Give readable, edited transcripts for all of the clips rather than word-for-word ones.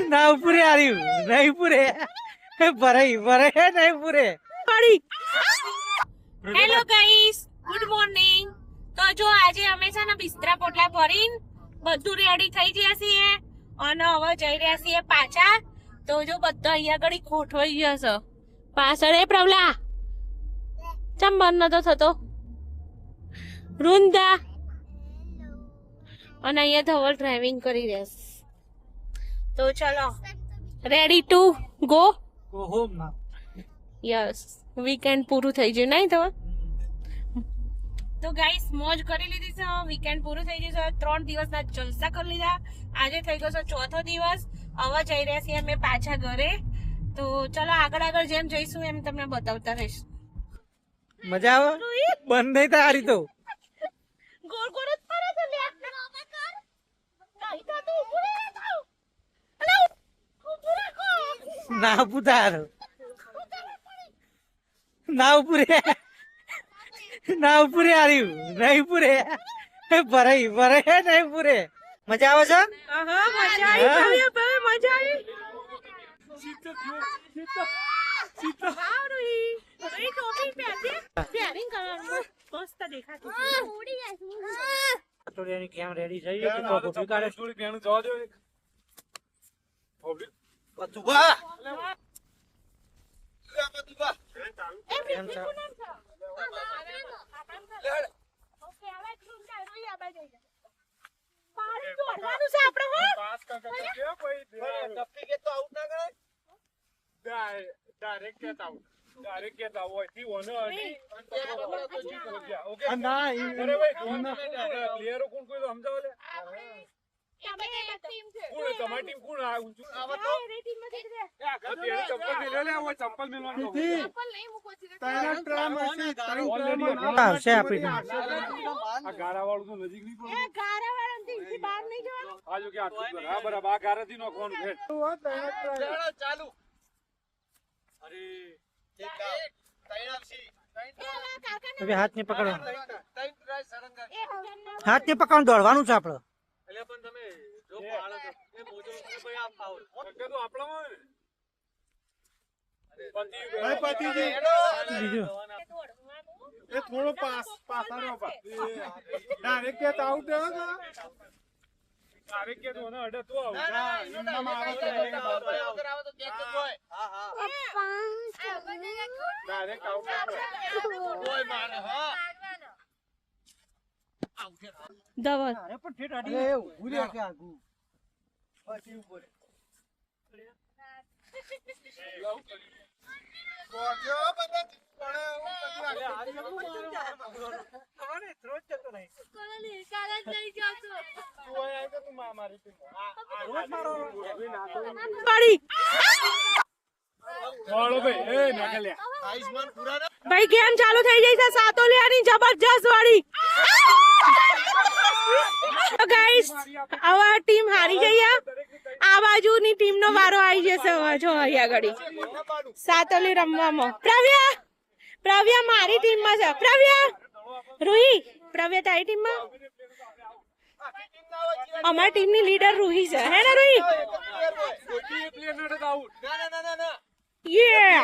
ના પૂરે આર્યું નહીં પૂરે ભરાઈ ભરાઈ નહીં પૂરે. Hello guys, good morning. તો જો આજે અમે છે ને બિસ્તરા પોટલા ભરીને બધું રેડી થઈ ગયા છીએ અને હવે જઈ રહ્યા છીએ પાછા. તો જો બધા અહીંયા આગળ ગોઠવાઈ ગયા છે પાછળ. એ પ્રવલા ચમ બંધ નતો થતો વૃંદા અને અહીંયા ધવલ ડ્રાઇવિંગ કરી રહ્યા છે. તો ચલો, ready to go. Go home ના. યસ, વીકેન્ડ પૂરું થઈ ગયું નહીં ધવલ? તો ગાઈસ મોજ કરી લીધી છે, વીકેન્ડ પૂરું થઈ ગયું છે. 3 દિવસના જલસા કરી લીધા. આજે થઈ ગયો છે ચોથો દિવસ. હવે જઈ રહ્યા છીએ અમે પાછા ઘરે. તો ચલો આગળ આગળ જેમ જઈશું એમ તમને બતાવતા રહીશ. મજા આવે? બંધ નહીં થાય હારી તો. ગોળ ગોળ જ ફરે છે લે. નહીં થતું, ઊભું રહે તો. અલે ઊભું રાખો. ના પુતાર ના પૂરે ના પૂરે આર્યું નહીં પૂરે ભરાઈ ભરાઈ નહીં પૂરે. મજા આવે છે? આહા, મજા આવી ભવ્ય ભાઈ, મજા આવી. હારુઈ એ ટોપી પહેરજે, પહેરીને કરવાનું મસ્ત દેખાતું. ઉડી જાય. થોડી કેમ રેડી થઈ ગઈ તો કોફી કાઢે થોડી પેણું જવા દો. પતુબા એ કેમ છે? ઓકે, હવે ઠીક છે. રોઈ આબા જઈ જા. પાણી દોડવાનું છે આપણે. હો પાસ કાકા કે કોઈ ટપકી કે તો આઉટ ના ગણાય. Direct cat out. Direct cat out હોય થી ઓનો અડી તો જીત હો ગયા. ઓકે ના અરે ભાઈ પ્લેયરો કોણ કોઈ તો સમજાવો લે. કોણ તમારી ટીમ કોણ આ ઊંચું આવો તો આ પેલી ચંપલ મેલ્યો લે. આ ચંપલ મેલવાનું આવશે આપણી આ ગારાવાળું તો નજીક નહીં પડે. બહાર નહીં જવાનું. આજુ કે આટલું કર. હા બરાબર, આ ગારાથી નોખવાનું છે. ચાલુ. અરે હવે હાથ ને પકડો, હાથ ને પકડવાનું દોડવાનું છે આપડે. એટલે પણ તમે જો પાળો તો એ મોજો ભાઈ આપ આવો કે તો આપણામાં હોય ને પતિ બીજું એ થોડો પાસાનો પા ડાયરેક્ટ કે આઉટ દે ને ડાયરેક્ટ કે તો ને અડે તો આઉટ ના ઇન્નામાં આવે તો ડાયરેક્ટ આઉટ કોઈ મારે હા ધવલ અરે પણ ઠેઠ અડી એ ઊભું રે કે આગુ પછી ઉપર કોજો બધા તમારે ત્રોજ જતો નહીં. ભાઈ ગેમ ચાલુ થઈ ગઈ છે સાતોલિયાની જબરજસ્ત વાળી. ગાઈસ આવા ટીમ હારી ગઈ. આ બાજુની ટીમ નો વારો આવી જશે. જો અહીંયા આગળ સાતોલી રમવામાં પ્રવ્યા મારી ટીમ માં છે. રૂહી પ્રવ્યા તારી ટીમ માં. અમારી ટીમ ની લીડર રૂહી છે, હે ને રૂહી? યે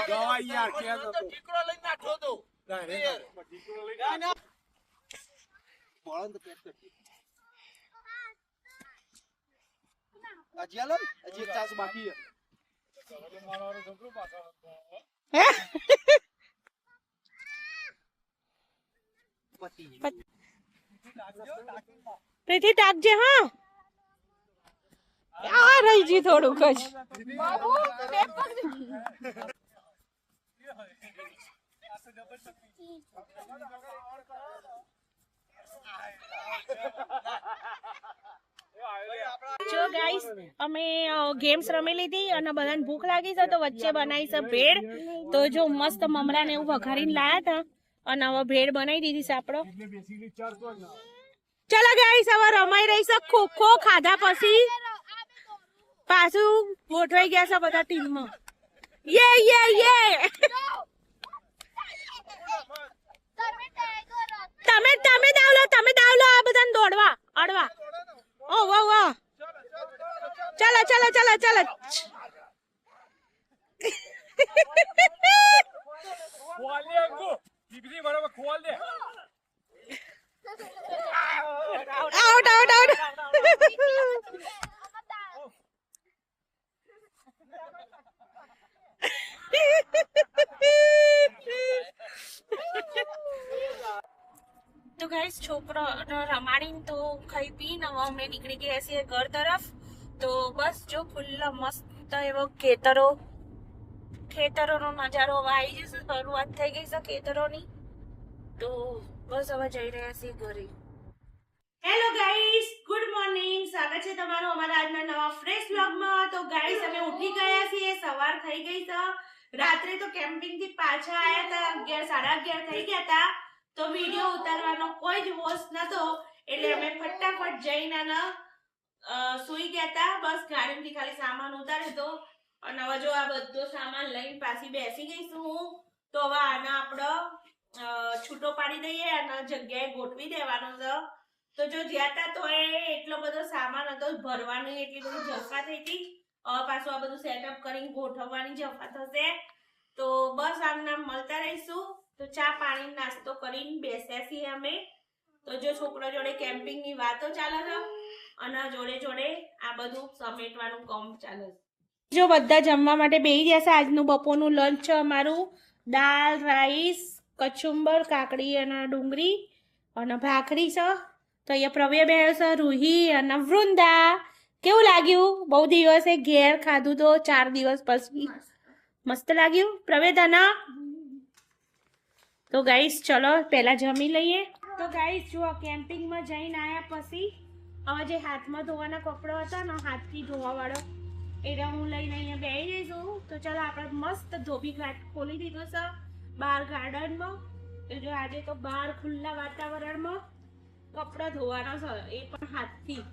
હજી એક ચાન્સ બાકી છે. પ્રીતિ ટાકજે. હા આ રહી જી થોડુંક જ. જો ગાઈસ અમે ગેમ્સ રમી લીધી અને બધાને ભૂખ લાગી છે તો વચ્ચે બનાવી છે ભેળ. તો જો મસ્ત મમરા ને એવું વઘારીને લાયા હતા અને હવે ભેળ બનાવી દીધી છે આપણો. ચલો ગાઈસ હવે રમાઈ રહી છે ખોખો. ખાધા પછી પાછું ગોઠવાઈ ગયા છે બધા ટીમમાં. યે યે યે તમે દાવ લો આ બધાને દોડવા અડવા. ઓ વાહ વાહ ચાલો ચાલો ચાલો ચાલો ખોલ દે અંકુ દીકરી બરાબર ખોલ દે આઉટ આઉટ આઉટ તો ગાઈસ છોકરો રમાડીને તો ખાઈ પીને હવે અમે નીકળી ગયા છીએ ઘર તરફ. તો બસ જો ખુલ્લા મસ્ત એવો ખેતરોનો નજારો હવે આવી જશે. શરૂઆત થઈ ગઈ છે ખેતરોની. તો બસ હવે જઈ રહ્યા છીએ ઘરે. Hello guys, good morning. સ્વાગત છે તમારું અમારા આજના નવા ફ્રેશ વ્લોગમાં. તો ગાઈસ અમે ઉઠી ગયા છીએ, સવાર થઈ ગઈ છે. રાત્રે તો કેમ્પિંગ થી પાછા આયા હતા, 11:30 થઈ ગયા હતા. તો વિડિયો ઉતારવાનો કોઈ જ વોશ નતો એટલે અમે ફટાફટ જઈને સુઈ ગયા હતા. બસ ગાડીમાંથી ખાલી સામાન ઉતાર્યો તો અને હવે જો આ બધો સામાન લઈને પાછી બેસી ગઈ છું હું. તો હવે આને આપણે છૂટો પાડી દઈએ અને જગ્યાએ ગોઠવી દેવાનો છે. તો જો જ્યાં તો એટલો બધો સામાન હતો ભરવાની, એટલી બધી જફા થઈ હતી. હવે પાછું આ બધું સેટઅપ કરીને ગોઠવવાની જફા થશે. તો બસ આમના મળતા રહીશું. તો ચા પાણી નાસ્તો કરીને બેસ્યા છીએ અમે. તો જો છોકરો જોડે કેમ્પિંગ ની વાતો ચાલે છે અને જોડે જોડે આ બધું સમેટવાનું કામ ચાલે છે. જો બધા જમવા માટે બેસી ગયા છે. આજનું બપોરનું લંચ છે અમારું દાળ, રાઈસ, કચુંબર, કાકડી અને ડુંગળી અને ભાખરી છે. તો અહીંયા પ્રવ્ય બેઠો છે, રૂહી અને વૃંદા. કેવું લાગ્યું? બહુ દિવસે ઘેર ખાધું તો 4 દિવસ પછી. મસ્ત લાગ્યું પ્રવ્ય તને? તો ગાઈસ ચલો પહેલા જમી લઈએ. તો ગાઈસ જો કેમ્પિંગમાં જઈને આવ્યા પછી હવે જે હાથમાં ધોવાના કપડો હતા ને હાથથી ધોવા વાળો એટલે હું લઈને અહીંયા બેસી જઈશું. તો ચાલો આપણે મસ્ત ધોબી ઘાટ ખોલી દીધો છે બહાર ગાર્ડનમાં. તો જો આજે તો બહાર ખુલ્લા વાતાવરણમાં કપડા ધોવાના છે, એ પણ હાથથી.